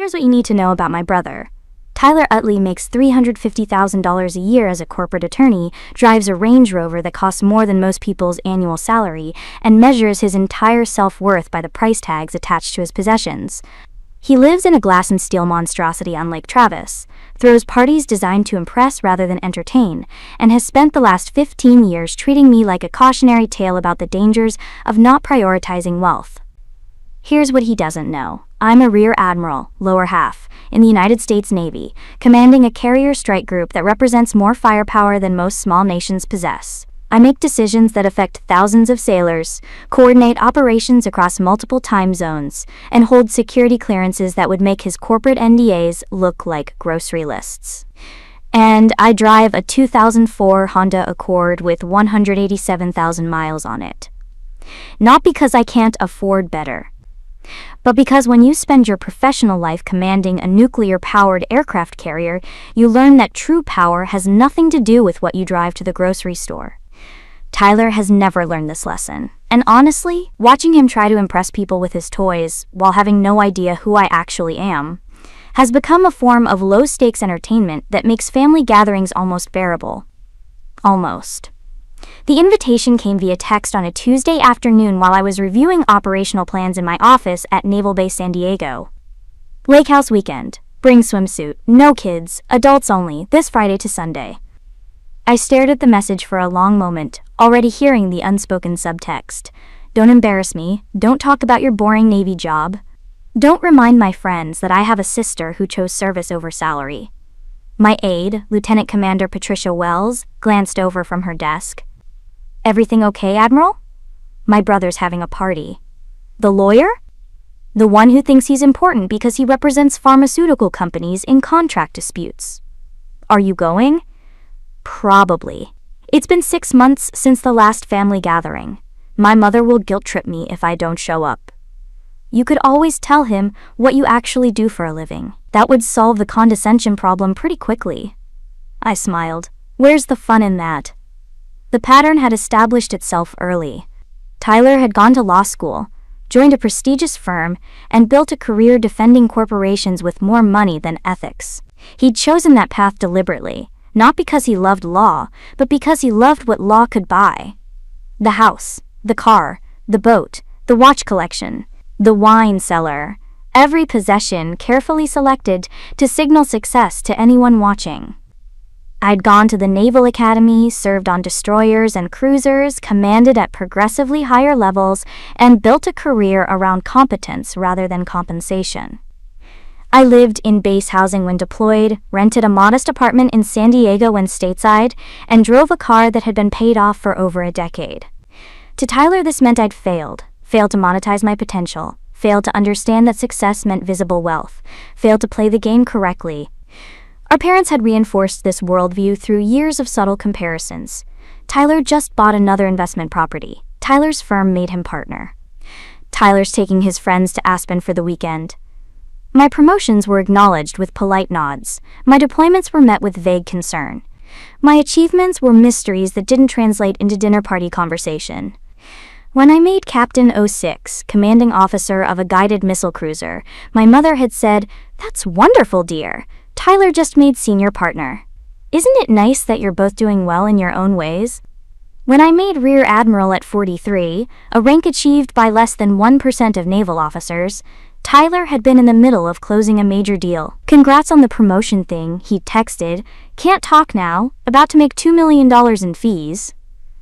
Here's what you need to know about my brother. Tyler Utley makes $350,000 a year as a corporate attorney, drives a Range Rover that costs more than most people's annual salary, and measures his entire self-worth by the price tags attached to his possessions. He lives in a glass and steel monstrosity on Lake Travis, throws parties designed to impress rather than entertain, and has spent the last 15 years treating me like a cautionary tale about the dangers of not prioritizing wealth. Here's what he doesn't know. I'm a Rear Admiral, lower half, in the United States Navy, commanding a carrier strike group that represents more firepower than most small nations possess. I make decisions that affect thousands of sailors, coordinate operations across multiple time zones, and hold security clearances that would make his corporate NDAs look like grocery lists. And I drive a 2004 Honda Accord with 187,000 miles on it. Not because I can't afford better, but because when you spend your professional life commanding a nuclear-powered aircraft carrier, you learn that true power has nothing to do with what you drive to the grocery store. Tyler has never learned this lesson, and honestly, watching him try to impress people with his toys while having no idea who I actually am has become a form of low-stakes entertainment that makes family gatherings almost bearable. Almost. The invitation came via text on a Tuesday afternoon while I was reviewing operational plans in my office at Naval Base San Diego. Lake House weekend. Bring swimsuit. No kids. Adults only. This Friday to Sunday. I stared at the message for a long moment, already hearing the unspoken subtext. Don't embarrass me. Don't talk about your boring Navy job. Don't remind my friends that I have a sister who chose service over salary. My aide, Lieutenant Commander Patricia Wells, glanced over from her desk. Everything okay, Admiral? My brother's having a party. The lawyer? The one who thinks he's important because he represents pharmaceutical companies in contract disputes. Are you going? Probably. It's been 6 months since the last family gathering. My mother will guilt-trip me if I don't show up. You could always tell him what you actually do for a living. That would solve the condescension problem pretty quickly. I smiled. Where's the fun in that? The pattern had established itself early. Tyler had gone to law school, joined a prestigious firm, and built a career defending corporations with more money than ethics. He'd chosen that path deliberately, not because he loved law, but because he loved what law could buy. The house, the car, the boat, the watch collection, the wine cellar, every possession carefully selected to signal success to anyone watching. I'd gone to the Naval Academy, served on destroyers and cruisers, commanded at progressively higher levels, and built a career around competence rather than compensation. I lived in base housing when deployed, rented a modest apartment in San Diego when stateside, and drove a car that had been paid off for over a decade. To Tyler, this meant I'd failed to monetize my potential, failed to understand that success meant visible wealth, failed to play the game correctly. Our parents had reinforced this worldview through years of subtle comparisons. Tyler just bought another investment property. Tyler's firm made him partner. Tyler's taking his friends to Aspen for the weekend. My promotions were acknowledged with polite nods. My deployments were met with vague concern. My achievements were mysteries that didn't translate into dinner party conversation. When I made Captain 06, commanding officer of a guided missile cruiser, my mother had said, "That's wonderful, dear. Tyler just made senior partner. Isn't it nice that you're both doing well in your own ways?" When I made Rear Admiral at 43, a rank achieved by less than 1% of naval officers, Tyler had been in the middle of closing a major deal. "Congrats on the promotion thing," he texted. "Can't talk now. About to make $2 million in fees."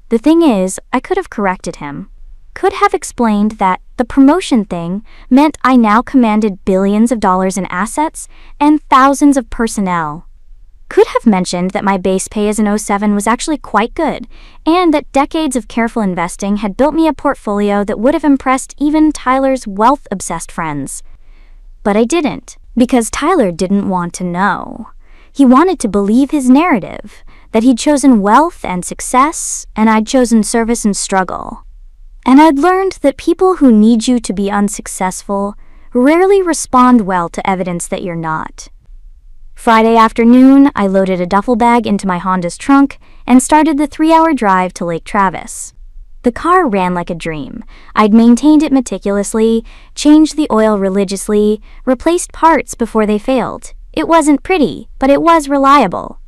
The thing is, I could have corrected him. Could have explained that the promotion thing meant I now commanded billions of dollars in assets and thousands of personnel. Could have mentioned that my base pay as an 07 was actually quite good, and that decades of careful investing had built me a portfolio that would have impressed even Tyler's wealth-obsessed friends. But I didn't, because Tyler didn't want to know. He wanted to believe his narrative, that he'd chosen wealth and success, and I'd chosen service and struggle. And I'd learned that people who need you to be unsuccessful rarely respond well to evidence that you're not. Friday afternoon, I loaded a duffel bag into my Honda's trunk and started the 3-hour drive to Lake Travis. The car ran like a dream. I'd maintained it meticulously, changed the oil religiously, replaced parts before they failed. It wasn't pretty, but it was reliable.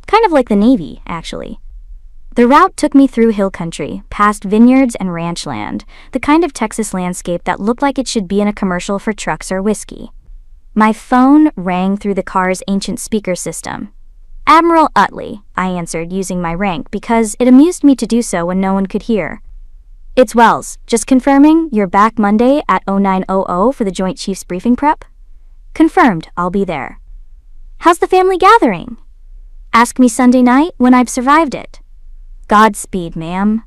Kind of like the Navy, actually. The route took me through hill country, past vineyards and ranch land, the kind of Texas landscape that looked like it should be in a commercial for trucks or whiskey. My phone rang through the car's ancient speaker system. Admiral Utley, I answered using my rank because it amused me to do so when no one could hear. It's Wells, just confirming you're back Monday at 0900 for the Joint Chiefs briefing prep? Confirmed, I'll be there. How's the family gathering? Ask me Sunday night when I've survived it. Godspeed, ma'am.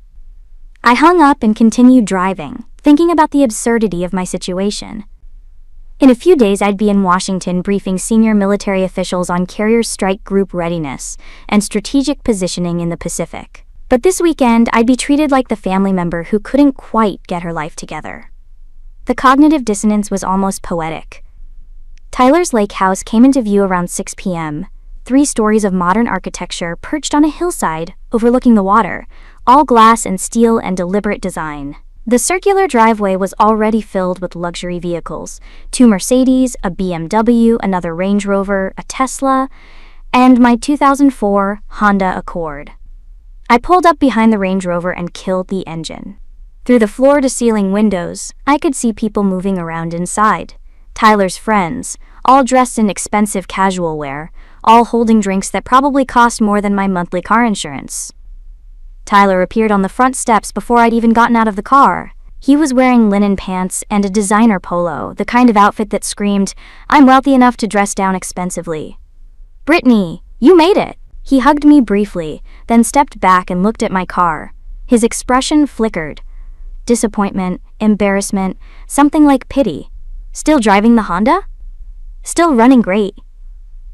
I hung up and continued driving, thinking about the absurdity of my situation. In a few days I'd be in Washington briefing senior military officials on carrier strike group readiness and strategic positioning in the Pacific. But this weekend I'd be treated like the family member who couldn't quite get her life together. The cognitive dissonance was almost poetic. Tyler's lake house came into view around 6 p.m., 3 stories of modern architecture perched on a hillside overlooking the water, all glass and steel and deliberate design. The circular driveway was already filled with luxury vehicles, 2 Mercedes, a BMW, another Range Rover, a Tesla, and my 2004 Honda Accord. I pulled up behind the Range Rover and killed the engine. Through the floor-to-ceiling windows, I could see people moving around inside. Tyler's friends, all dressed in expensive casual wear, all holding drinks that probably cost more than my monthly car insurance. Tyler appeared on the front steps before I'd even gotten out of the car. He was wearing linen pants and a designer polo, the kind of outfit that screamed, "I'm wealthy enough to dress down expensively." "Brittany, you made it!" He hugged me briefly, then stepped back and looked at my car. His expression flickered. Disappointment, embarrassment, something like pity. "Still driving the Honda?" "Still running great."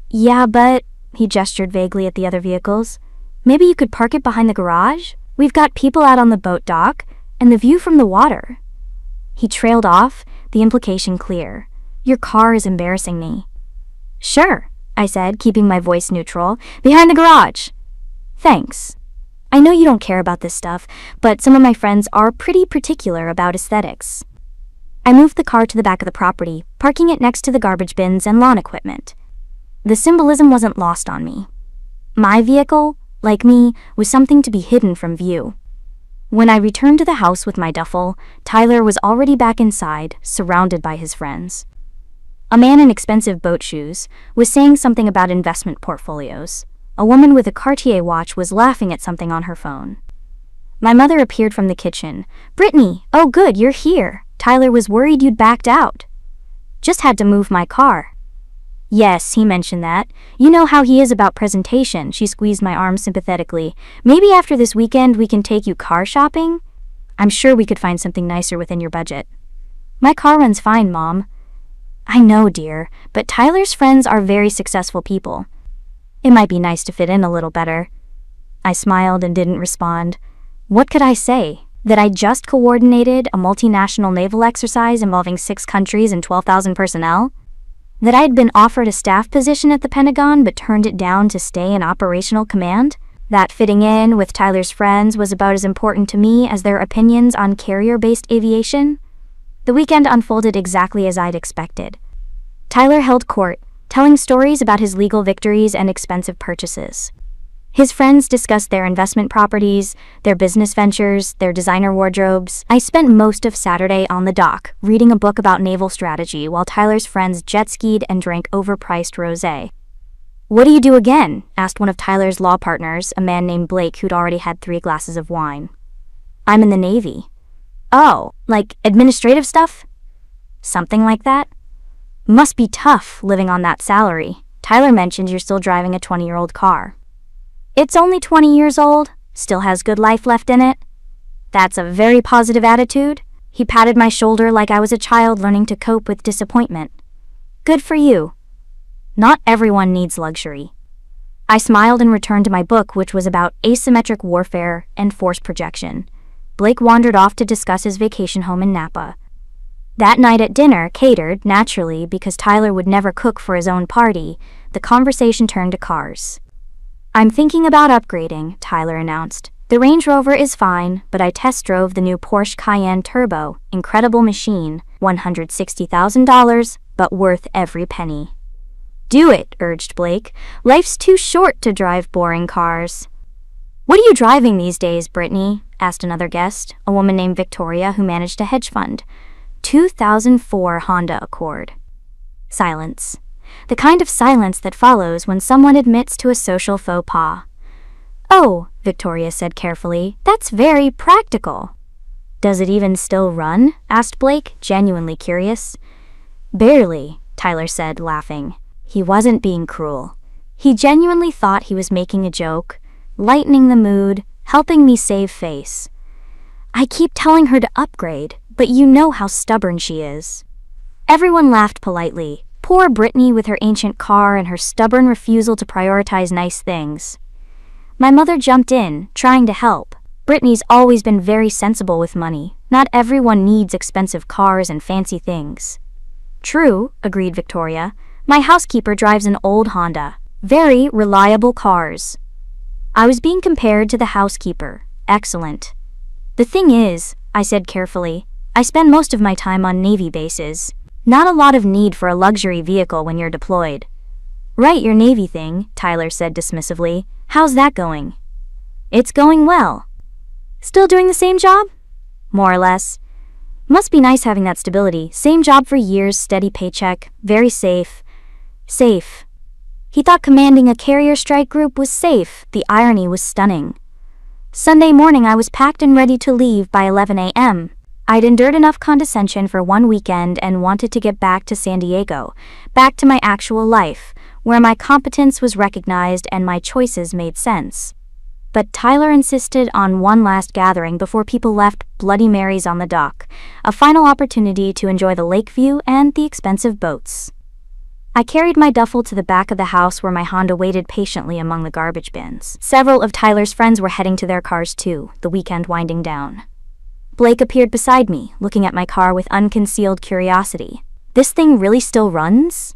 "Yeah, but," he gestured vaguely at the other vehicles, "maybe you could park it behind the garage? We've got people out on the boat dock, and the view from the water." He trailed off, the implication clear. "Your car is embarrassing me." "Sure," I said, keeping my voice neutral, "behind the garage." "Thanks. I know you don't care about this stuff, but some of my friends are pretty particular about aesthetics." I moved the car to the back of the property, parking it next to the garbage bins and lawn equipment. The symbolism wasn't lost on me. My vehicle, like me, was something to be hidden from view. When I returned to the house with my duffel, Tyler was already back inside, surrounded by his friends. A man in expensive boat shoes was saying something about investment portfolios. A woman with a Cartier watch was laughing at something on her phone. My mother appeared from the kitchen. "Brittany, oh good, you're here. Tyler was worried you'd backed out." "Just had to move my car." "Yes, he mentioned that. You know how he is about presentation." She squeezed my arm sympathetically. "Maybe after this weekend we can take you car shopping? I'm sure we could find something nicer within your budget." "My car runs fine, Mom." "I know, dear, but Tyler's friends are very successful people. It might be nice to fit in a little better." I smiled and didn't respond. What could I say? That I just coordinated a multinational naval exercise involving 6 countries and 12,000 personnel? That I had been offered a staff position at the Pentagon but turned it down to stay in operational command? That fitting in with Tyler's friends was about as important to me as their opinions on carrier-based aviation? The weekend unfolded exactly as I'd expected. Tyler held court, telling stories about his legal victories and expensive purchases. His friends discussed their investment properties, their business ventures, their designer wardrobes. I spent most of Saturday on the dock, reading a book about naval strategy while Tyler's friends jet-skied and drank overpriced rosé. "What do you do again?" asked one of Tyler's law partners, a man named Blake who'd already had 3 glasses of wine. "I'm in the Navy." "Oh, like administrative stuff?" "Something like that." "Must be tough living on that salary. Tyler mentioned you're still driving a 20-year-old car." "It's only 20 years old, still has good life left in it." "That's a very positive attitude." He patted my shoulder like I was a child learning to cope with disappointment. "Good for you. Not everyone needs luxury." I smiled and returned to my book, which was about asymmetric warfare and force projection. Blake wandered off to discuss his vacation home in Napa. That night at dinner, catered, naturally, because Tyler would never cook for his own party, the conversation turned to cars. "I'm thinking about upgrading," Tyler announced. The Range Rover is fine, but I test drove the new Porsche Cayenne Turbo. Incredible machine, $160,000, but worth every penny. Do it, urged Blake. Life's too short to drive boring cars. What are you driving these days, Brittany? Asked another guest, a woman named Victoria who managed a hedge fund. 2004 Honda Accord. Silence. The kind of silence that follows when someone admits to a social faux pas. Oh, Victoria said carefully, that's very practical. Does it even still run? Asked Blake, genuinely curious. Barely, Tyler said, laughing. He wasn't being cruel. He genuinely thought he was making a joke, lightening the mood, helping me save face. I keep telling her to upgrade, but you know how stubborn she is. Everyone laughed politely. Poor Brittany with her ancient car and her stubborn refusal to prioritize nice things. My mother jumped in, trying to help. Brittany's always been very sensible with money. Not everyone needs expensive cars and fancy things. True, agreed Victoria. My housekeeper drives an old Honda. Very reliable cars. I was being compared to the housekeeper. Excellent. The thing is, I said carefully, I spend most of my time on Navy bases. Not a lot of need for a luxury vehicle when you're deployed. Right, your Navy thing, Tyler said dismissively. How's that going? It's going well. Still doing the same job? More or less. Must be nice having that stability. Same job for years, steady paycheck, very safe. Safe. He thought commanding a carrier strike group was safe. The irony was stunning. Sunday morning I was packed and ready to leave by 11 a.m. I'd endured enough condescension for one weekend and wanted to get back to San Diego, back to my actual life, where my competence was recognized and my choices made sense. But Tyler insisted on one last gathering before people left Bloody Marys on the dock, a final opportunity to enjoy the lake view and the expensive boats. I carried my duffel to the back of the house where my Honda waited patiently among the garbage bins. Several of Tyler's friends were heading to their cars too, the weekend winding down. Blake appeared beside me, looking at my car with unconcealed curiosity. This thing really still runs?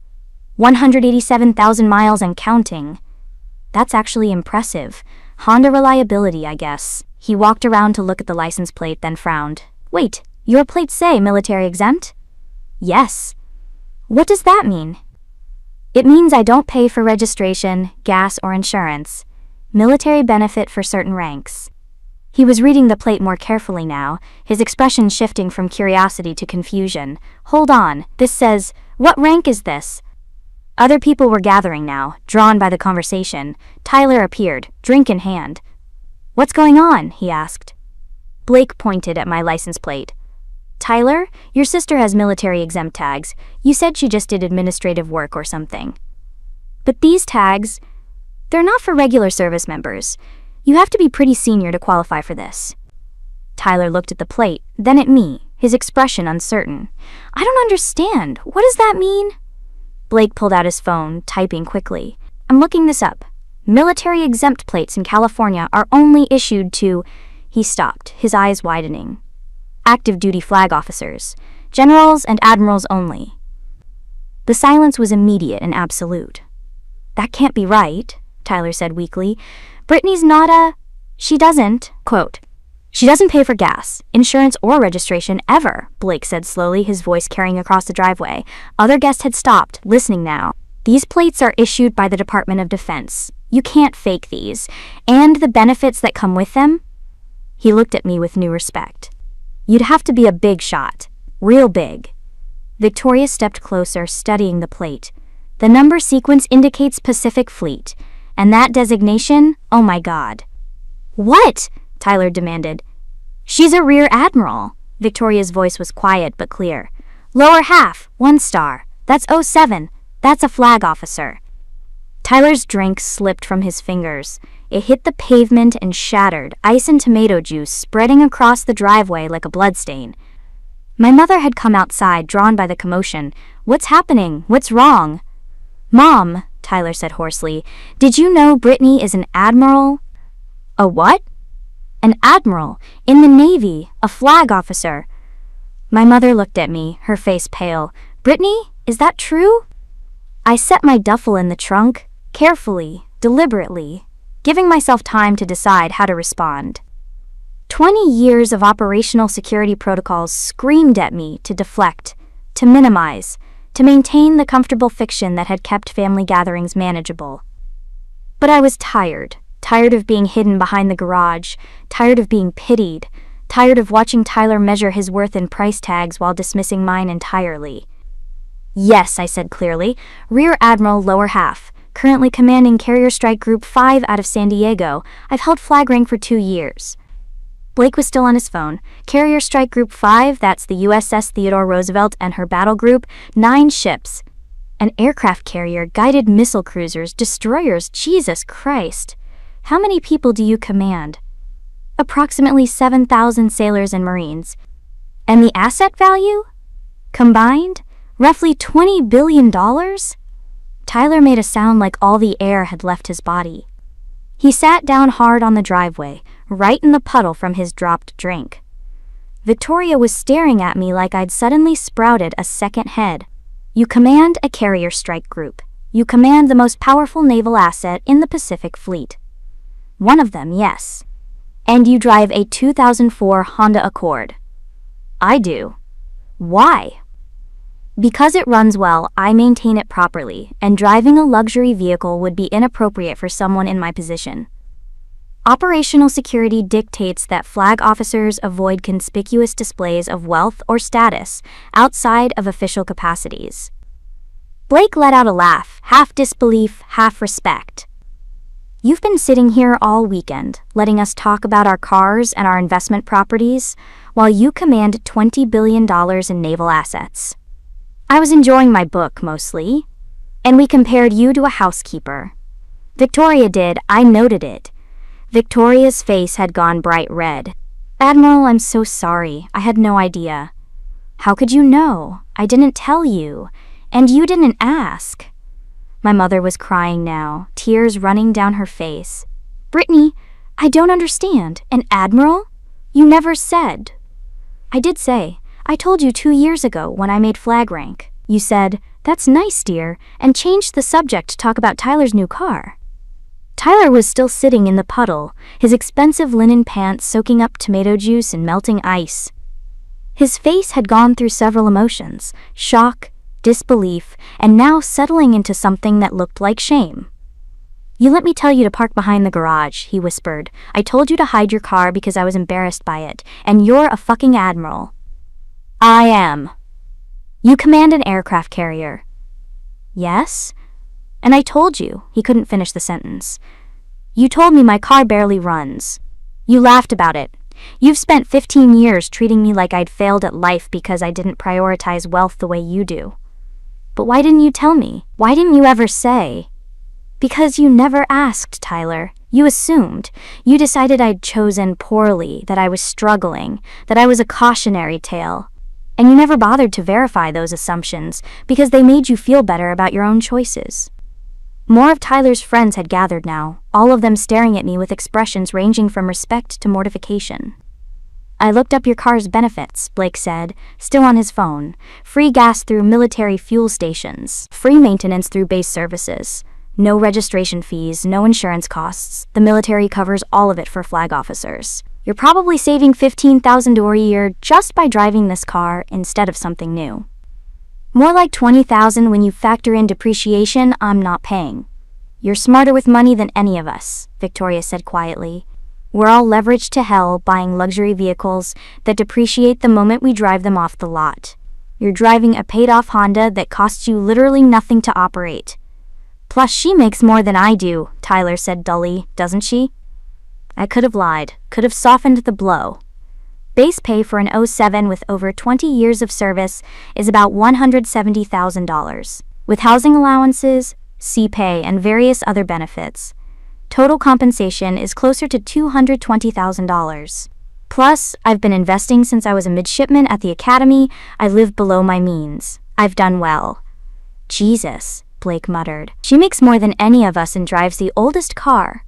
187,000 miles and counting. That's actually impressive. Honda reliability, I guess. He walked around to look at the license plate, then frowned. Wait, your plates say military exempt? Yes. What does that mean? It means I don't pay for registration, gas, or insurance. Military benefit for certain ranks. He was reading the plate more carefully now, his expression shifting from curiosity to confusion. Hold on, this says, what rank is this? Other people were gathering now, drawn by the conversation. Tyler appeared, drink in hand. What's going on? He asked. Blake pointed at my license plate. Tyler, your sister has military exempt tags. You said she just did administrative work or something. But these tags, they're not for regular service members. You have to be pretty senior to qualify for this. Tyler looked at the plate, then at me, his expression uncertain. I don't understand. What does that mean? Blake pulled out his phone, typing quickly. I'm looking this up. Military exempt plates in California are only issued to... He stopped, his eyes widening. Active duty flag officers, generals and admirals only. The silence was immediate and absolute. That can't be right, Tyler said weakly. Brittany's not a... She doesn't, quote, she doesn't pay for gas, insurance, or registration ever, Blake said slowly, his voice carrying across the driveway. Other guests had stopped, listening now. These plates are issued by the Department of Defense. You can't fake these. And the benefits that come with them? He looked at me with new respect. You'd have to be a big shot. Real big. Victoria stepped closer, studying the plate. The number sequence indicates Pacific Fleet. And that designation? Oh my God. What? Tyler demanded. She's a rear admiral. Victoria's voice was quiet but clear. Lower half, 1 star. That's 07. That's a flag officer. Tyler's drink slipped from his fingers. It hit the pavement and shattered, ice and tomato juice spreading across the driveway like a bloodstain. My mother had come outside, drawn by the commotion. What's happening? What's wrong? Mom, Tyler said hoarsely, did you know Brittany is an admiral? A what? An admiral, in the Navy, a flag officer. My mother looked at me, her face pale. Brittany, is that true? I set my duffel in the trunk, carefully, deliberately. giving myself time to decide how to respond. 20 years of operational security protocols screamed at me to deflect, to minimize, to maintain the comfortable fiction that had kept family gatherings manageable. But I was tired of being hidden behind the garage, tired of being pitied, tired of watching Tyler measure his worth in price tags while dismissing mine entirely. Yes, I said clearly, Rear Admiral Lower Half, currently commanding Carrier Strike Group 5 out of San Diego. I've held flag rank for 2 years. Blake was still on his phone. Carrier Strike Group 5, that's the USS Theodore Roosevelt and her battle group, 9 ships. An aircraft carrier, guided missile cruisers, destroyers, Jesus Christ. How many people do you command? Approximately 7,000 sailors and Marines. And the asset value? Combined? Roughly $20 billion? Tyler made a sound like all the air had left his body. He sat down hard on the driveway, right in the puddle from his dropped drink. Victoria was staring at me like I'd suddenly sprouted a second head. You command a carrier strike group. You command the most powerful naval asset in the Pacific Fleet. One of them, yes. And you drive a 2004 Honda Accord. I do. Why? Because it runs well, I maintain it properly, and driving a luxury vehicle would be inappropriate for someone in my position. Operational security dictates that flag officers avoid conspicuous displays of wealth or status outside of official capacities. Blake let out a laugh, half disbelief, half respect. You've been sitting here all weekend, letting us talk about our cars and our investment properties, while you command $20 billion in naval assets. I was enjoying my book, mostly, and we compared you to a housekeeper. Victoria did, I noted it. Victoria's face had gone bright red. Admiral, I'm so sorry, I had no idea. How could you know? I didn't tell you, and you didn't ask. My mother was crying now, tears running down her face. Brittany, I don't understand. An admiral? You never said. I did say. I told you 2 years ago when I made flag rank. You said, that's nice, dear, and changed the subject to talk about Tyler's new car. Tyler was still sitting in the puddle, his expensive linen pants soaking up tomato juice and melting ice. His face had gone through several emotions, shock, disbelief, and now settling into something that looked like shame. You let me tell you to park behind the garage, he whispered. I told you to hide your car because I was embarrassed by it, and you're a fucking admiral. I am. You command an aircraft carrier. Yes? And I told you, he couldn't finish the sentence. You told me my car barely runs. You laughed about it. You've spent 15 years treating me like I'd failed at life because I didn't prioritize wealth the way you do. But why didn't you tell me? Why didn't you ever say? Because you never asked, Tyler. You assumed. You decided I'd chosen poorly, that I was struggling, that I was a cautionary tale. And you never bothered to verify those assumptions because they made you feel better about your own choices. More of Tyler's friends had gathered now, all of them staring at me with expressions ranging from respect to mortification. I looked up your car's benefits, Blake said, still on his phone. Free gas through military fuel stations, free maintenance through base services, no registration fees, no insurance costs. The military covers all of it for flag officers. You're probably saving $15,000 a year just by driving this car instead of something new. More like $20,000 when you factor in depreciation I'm not paying. You're smarter with money than any of us, Victoria said quietly. We're all leveraged to hell buying luxury vehicles that depreciate the moment we drive them off the lot. You're driving a paid-off Honda that costs you literally nothing to operate. Plus she makes more than I do, Tyler said dully, doesn't she? I could have lied, could have softened the blow. Base pay for an 07 with over 20 years of service is about $170,000. With housing allowances, C-pay, and various other benefits, total compensation is closer to $220,000. Plus, I've been investing since I was a midshipman at the academy. I live below my means. I've done well. Jesus, Blake muttered. She makes more than any of us and drives the oldest car.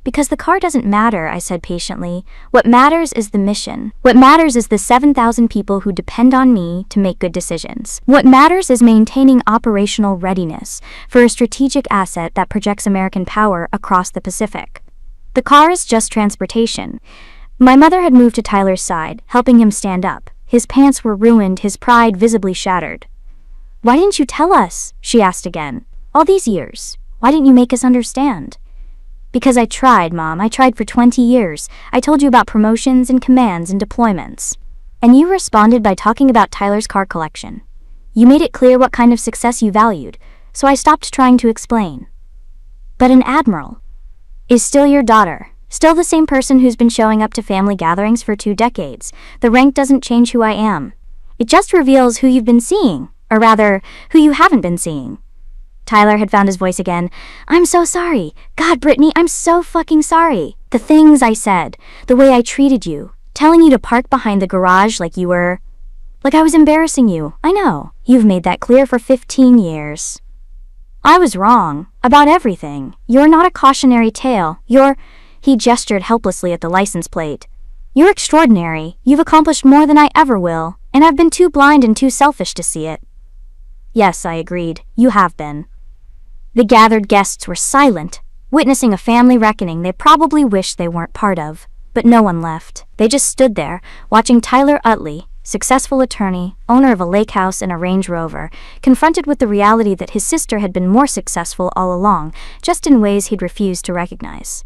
Because the car doesn't matter, I said patiently. What matters is the mission. What matters is the 7,000 people who depend on me to make good decisions. What matters is maintaining operational readiness for a strategic asset that projects American power across the Pacific. The car is just transportation. My mother had moved to Tyler's side, helping him stand up. His pants were ruined, his pride visibly shattered. "Why didn't you tell us?" she asked again. "All these years. Why didn't you make us understand?" "Because I tried, Mom. I tried for 20 years. I told you about promotions and commands and deployments. And you responded by talking about Tyler's car collection. You made it clear what kind of success you valued, so I stopped trying to explain. But an admiral is still your daughter, still the same person who's been showing up to family gatherings for 2 decades. The rank doesn't change who I am. It just reveals who you've been seeing, or rather, who you haven't been seeing." Tyler had found his voice again. "I'm so sorry. God, Brittany, I'm so fucking sorry. The things I said, the way I treated you, telling you to park behind the garage like I was embarrassing you. I know. You've made that clear for 15 years. I was wrong. About everything. You're not a cautionary tale. He gestured helplessly at the license plate. "You're extraordinary. You've accomplished more than I ever will, and I've been too blind and too selfish to see it." "Yes," I agreed. "You have been." The gathered guests were silent, witnessing a family reckoning they probably wished they weren't part of. But no one left. They just stood there, watching Tyler Utley, successful attorney, owner of a lake house and a Range Rover, confronted with the reality that his sister had been more successful all along, just in ways he'd refused to recognize.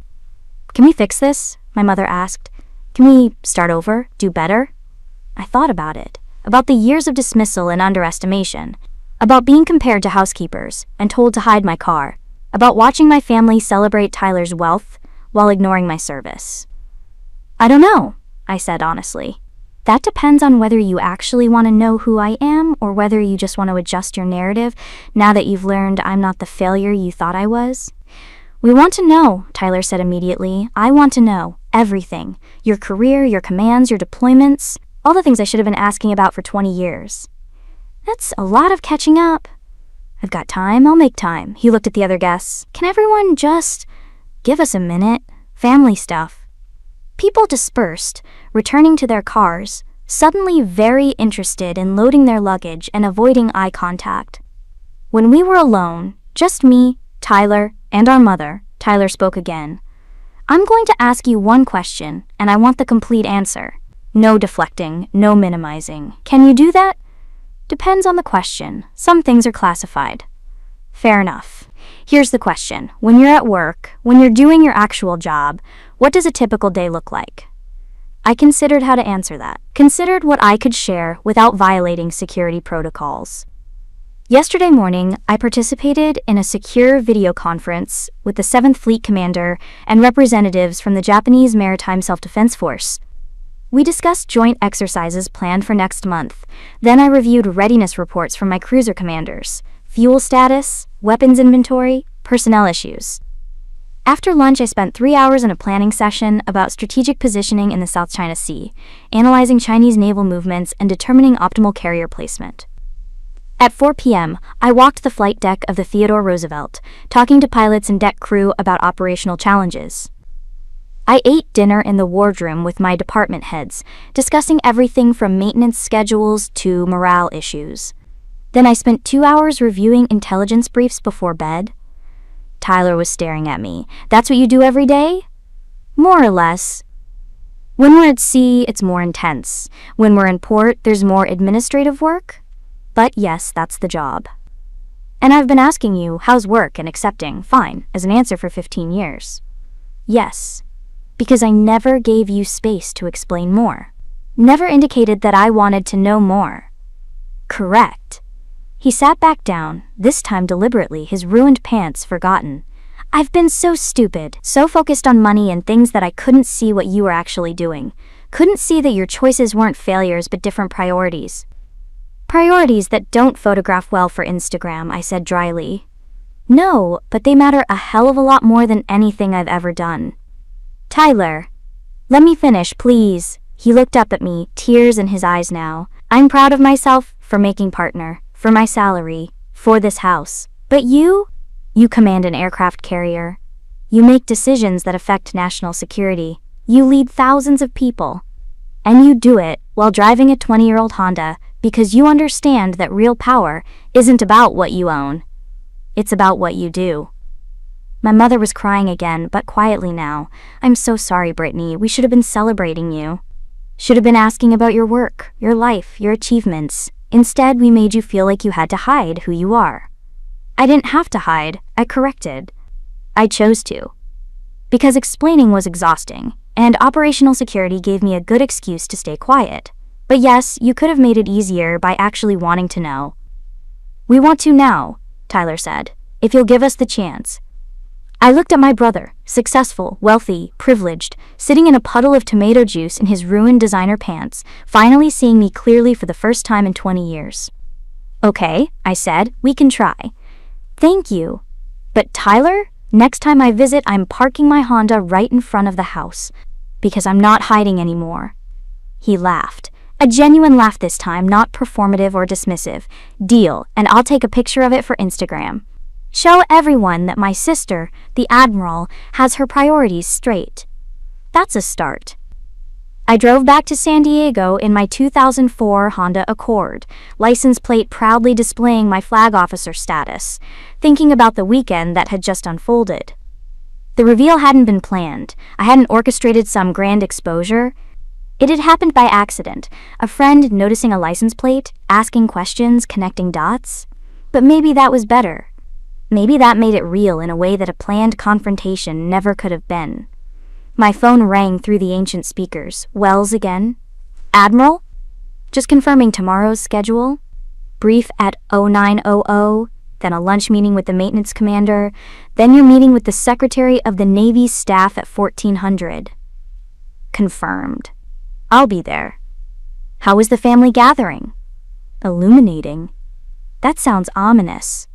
"Can we fix this?" my mother asked. "Can we start over? Do better?" I thought about it. About the years of dismissal and underestimation. About being compared to housekeepers and told to hide my car. About watching my family celebrate Tyler's wealth while ignoring my service. "I don't know," I said honestly. "That depends on whether you actually want to know who I am or whether you just want to adjust your narrative now that you've learned I'm not the failure you thought I was." "We want to know," Tyler said immediately. "I want to know everything. Your career, your commands, your deployments, all the things I should have been asking about for 20 years. "That's a lot of catching up." "I've got time, I'll make time." He looked at the other guests. "Can everyone just give us a minute? Family stuff." People dispersed, returning to their cars, suddenly very interested in loading their luggage and avoiding eye contact. When we were alone, just me, Tyler, and our mother, Tyler spoke again. "I'm going to ask you one question, and I want the complete answer. No deflecting, no minimizing. Can you do that?" "Depends on the question. Some things are classified." "Fair enough. Here's the question. When you're at work, when you're doing your actual job, what does a typical day look like?" I considered how to answer that. Considered what I could share without violating security protocols. Yesterday morning, I participated in a secure video conference with the 7th Fleet Commander and representatives from the Japanese Maritime Self-Defense Force. We discussed joint exercises planned for next month. Then I reviewed readiness reports from my cruiser commanders, fuel status, weapons inventory, personnel issues. After lunch, I spent 3 hours in a planning session about strategic positioning in the South China Sea, analyzing Chinese naval movements and determining optimal carrier placement. At 4 p.m., I walked the flight deck of the Theodore Roosevelt, talking to pilots and deck crew about operational challenges. I ate dinner in the wardroom with my department heads, discussing everything from maintenance schedules to morale issues. Then I spent 2 hours reviewing intelligence briefs before bed. Tyler was staring at me. "That's what you do every day?" "More or less. When we're at sea, it's more intense. When we're in port, there's more administrative work. But yes, that's the job. And I've been asking you, how's work, and accepting, fine, as an answer for 15 years. Yes. Because I never gave you space to explain more. Never indicated that I wanted to know more." "Correct." He sat back down, this time deliberately, his ruined pants forgotten. "I've been so stupid, so focused on money and things that I couldn't see what you were actually doing. Couldn't see that your choices weren't failures but different priorities. Priorities that don't photograph well for Instagram," I said dryly. "No, but they matter a hell of a lot more than anything I've ever done." "Tyler, let me finish, please." He looked up at me, tears in his eyes now. "I'm proud of myself for making partner, for my salary, for this house. But you command an aircraft carrier. You make decisions that affect national security. You lead thousands of people. And you do it while driving a 20-year-old Honda because you understand that real power isn't about what you own. It's about what you do." My mother was crying again, but quietly now. "I'm so sorry, Brittany. We should have been celebrating you. Should have been asking about your work, your life, your achievements. Instead, we made you feel like you had to hide who you are." I didn't have to hide. I corrected. I chose to. Because explaining was exhausting, and operational security gave me a good excuse to stay quiet. But yes, you could have made it easier by actually wanting to know. "We want to now," Tyler said, "if you'll give us the chance." I looked at my brother, successful, wealthy, privileged, sitting in a puddle of tomato juice in his ruined designer pants, finally seeing me clearly for the first time in 20 years. "Okay," I said, "we can try." "Thank you. But Tyler, next time I visit, I'm parking my Honda right in front of the house, because I'm not hiding anymore." He laughed. A genuine laugh this time, not performative or dismissive. "Deal, and I'll take a picture of it for Instagram. Show everyone that my sister, the Admiral, has her priorities straight." That's a start. I drove back to San Diego in my 2004 Honda Accord, license plate proudly displaying my flag officer status, thinking about the weekend that had just unfolded. The reveal hadn't been planned. I hadn't orchestrated some grand exposure. It had happened by accident, a friend noticing a license plate, asking questions, connecting dots. But maybe that was better. Maybe that made it real in a way that a planned confrontation never could have been. My phone rang through the ancient speakers. "Wells again? Admiral? Just confirming tomorrow's schedule. Brief at 0900, then a lunch meeting with the maintenance commander, then your meeting with the Secretary of the Navy's staff at 1400. Confirmed. I'll be there." How was the family gathering? Illuminating. That sounds ominous.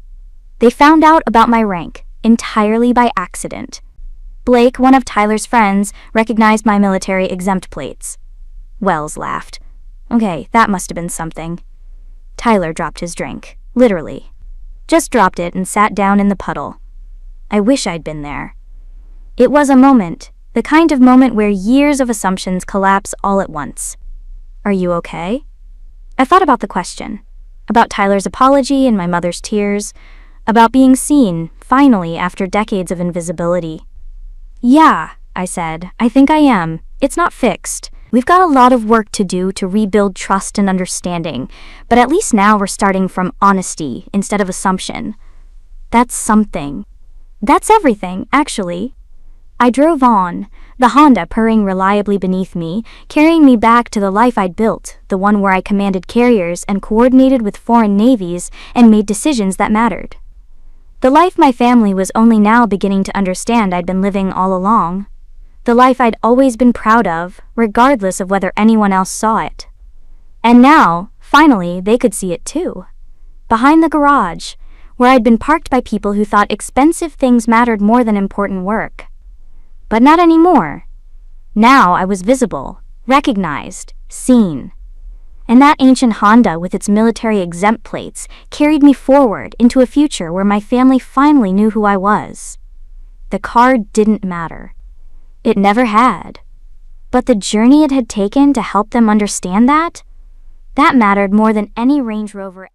They found out about my rank, entirely by accident. Blake, one of Tyler's friends, recognized my military exempt plates. Wells laughed. "Okay, that must have been something." Tyler dropped his drink, literally. Just dropped it and sat down in the puddle. I wish I'd been there. It was a moment, the kind of moment where years of assumptions collapse all at once. "Are you okay?" I thought about the question, about Tyler's apology and my mother's tears, about being seen, finally, after decades of invisibility. "Yeah," I said, "I think I am. It's not fixed. We've got a lot of work to do to rebuild trust and understanding, but at least now we're starting from honesty instead of assumption. That's something. That's everything, actually." I drove on, the Honda purring reliably beneath me, carrying me back to the life I'd built, the one where I commanded carriers and coordinated with foreign navies and made decisions that mattered. The life my family was only now beginning to understand I'd been living all along. The life I'd always been proud of, regardless of whether anyone else saw it. And now, finally, they could see it too. Behind the garage, where I'd been parked by people who thought expensive things mattered more than important work. But not anymore. Now I was visible, recognized, seen. And that ancient Honda with its military exempt plates carried me forward into a future where my family finally knew who I was. The car didn't matter. It never had. But the journey it had taken to help them understand that mattered more than any Range Rover